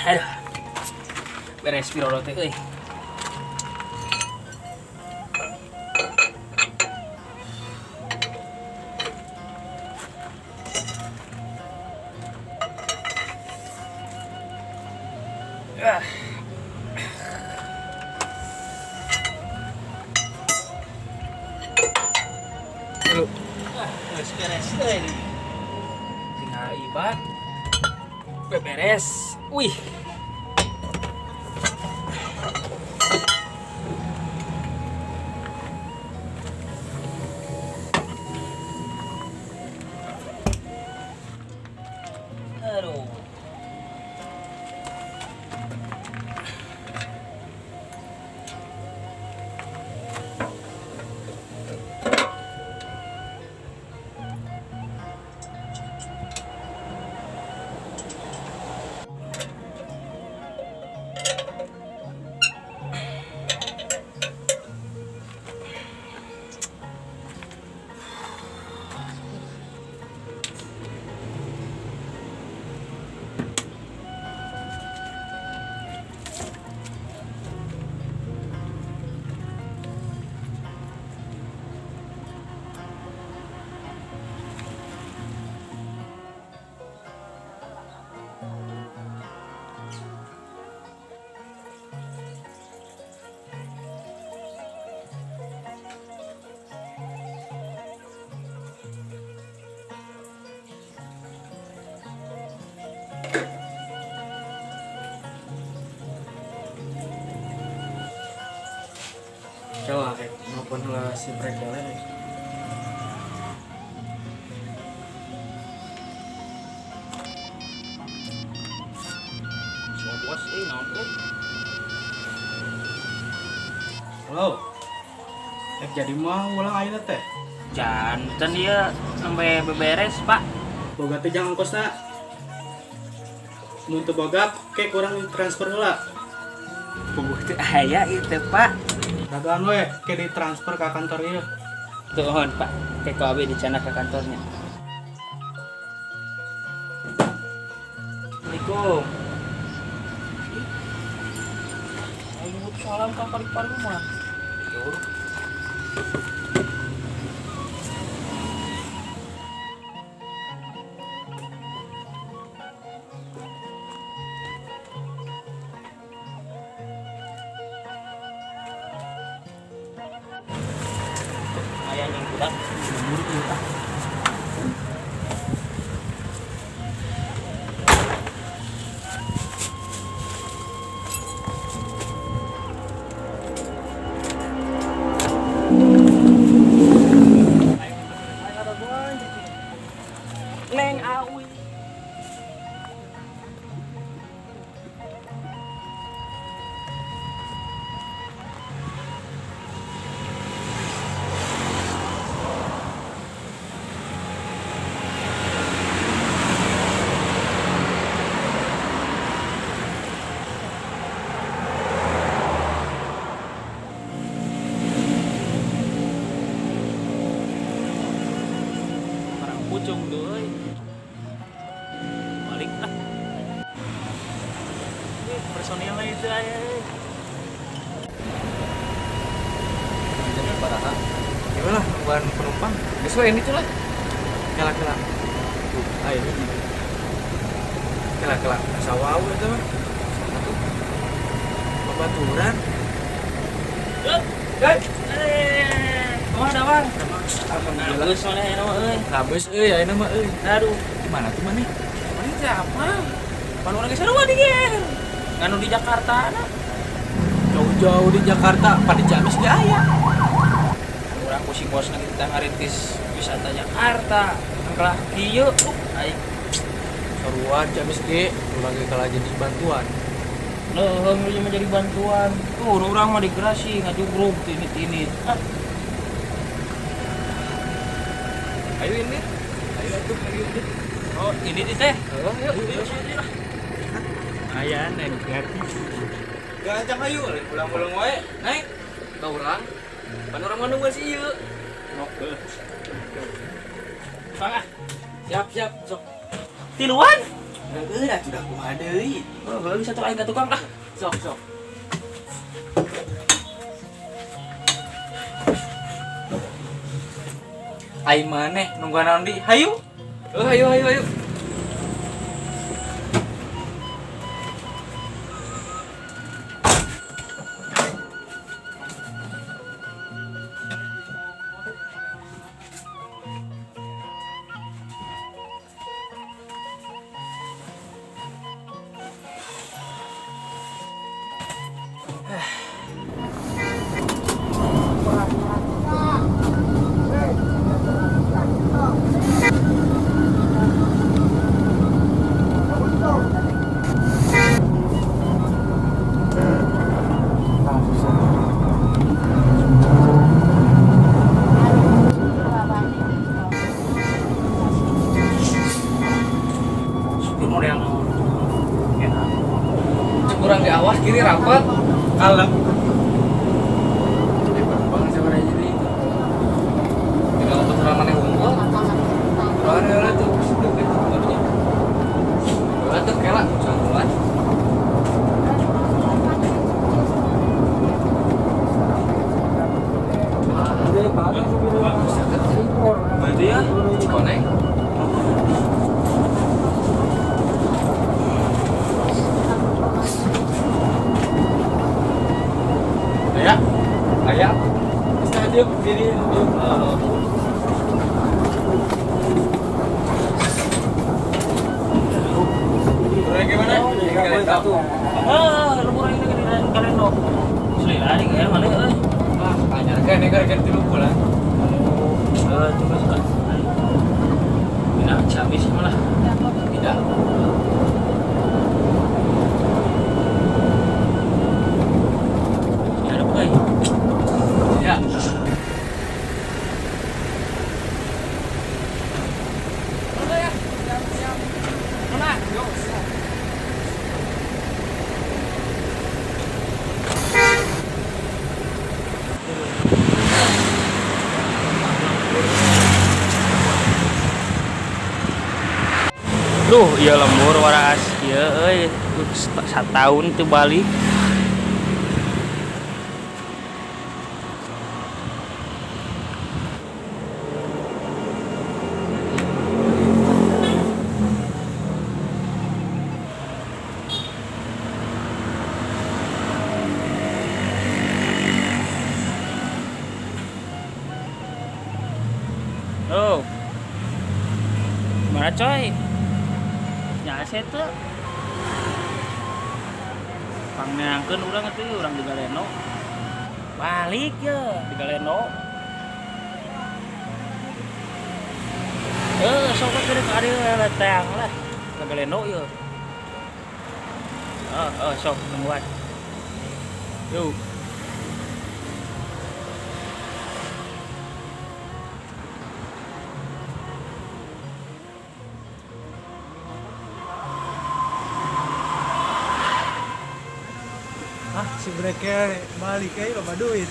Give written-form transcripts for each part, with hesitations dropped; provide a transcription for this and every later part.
Aduh, beres piro teh euy. Aduh, beres euy. Tinggal ibat. Beres. Wih. Aduh. Coba kayak maupun lah si break jalan ya. So bos naon teh? Halo. Jadi mah ulang ayeuna teh. Janten dia sampai beberes, Pak. Boga teh jangan ongkosna. Mun teu boga kayak kurang transfer heula. Puguh teh aya itu, Pak. Dagang we kayak ditransfer ke kantor ieu. Tuhon, Pak. Teh ku abi dicana ke kantornya. Assalamualaikum. Waalaikumsalam Kang Paripar mah. Yur. Ayah yang budak. Buruk ini, Pak. Neng Awi. Parang pucung tuh, euy. Balik lah. Ini personilnya itu aja. Jadi paraha. Gimana ban penumpang? Geus we ini tuh lah. Kela-kela. Tuh, ayo. Kela-kela sawau eta mah. Babaturan. Oh, ada bang. Alhamdulillah. Geus maneh eta mah euy. Habis ayeuna mah euy. Aduh, Mana tuh maneh? maneh teh apa? Pan urang geus sarua di dieu. Nganu di Jakarta na. Jauh-jauh di Jakarta, pada Ciamis ge aya. Urang pusing bosna kita ngarintis wisata Jakarta. Angklah kieu, aing Saruan Ciamis ge, ulah ge kala jadi bantuan. leuheung lu menjadi bantuan. Tuh, urang mah di Grasi ngajugrug tinit-tinit. Ayo ini. Ayo atuh, ayo ini. Oh, ini teh. Oh, yuk. Yuk, yuk, yuk. Mana yang kreatif? Gancang ayo, pulang-pulang wae. Naik. Ka urang. Pan urang mah nunggu si ieu. Nok. Bang, Siap, sok. tiluan. Heeh, dah sudah kumaha deui. Oh, belum satu lagi ke tukang dah. Sok. Ai maneh nungguan naon di? Hayu. Ayo. Supir model naon? Enak. Kurang di awas kiri rapat. Kalem. Bang sabar aja deh. Tidak apa serangan yang unggul. Ada tuh sedikit barunya. Tuh kelak santuan. Berarti ya? Cikoneng. Ayah. Stadium diri. Kurang gimana? Lumur ini kan kalian dong. Sudah lari ya mana euy. Banyak kan negara tilu bulan. Coba. Tidak habis malah. Tidak. Ya ada baik. Ya. Duh, iya lembur waras ieu euy. Satahun teu balik. Oh. Mana coy? Nyase tuh. Pangneangkeun urang teh urang di Galeno. Balik ya di Galeno. Sok keur ka dieu leteang lah. Ka Galeno ieu. Sok nungguan. Yuk. Si mereka balik aja loba duit.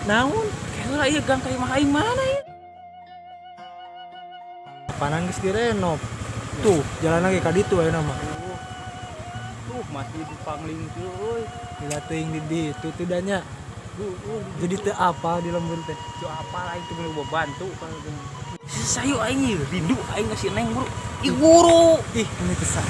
Naon? Kira ieu gang ka imah aing mana ya? Panan geus direnov. Tuh, jalan lagi ka ditu aya nama. Tuh masih di pangling euy. Gila teuing di ditu teh danya. Jadi teh apa di lembur teh? Itu apa lah itu mau bantu kalau sayu aing rindu aing ngasih neng buru. Ih guru. Ih, ini kesal.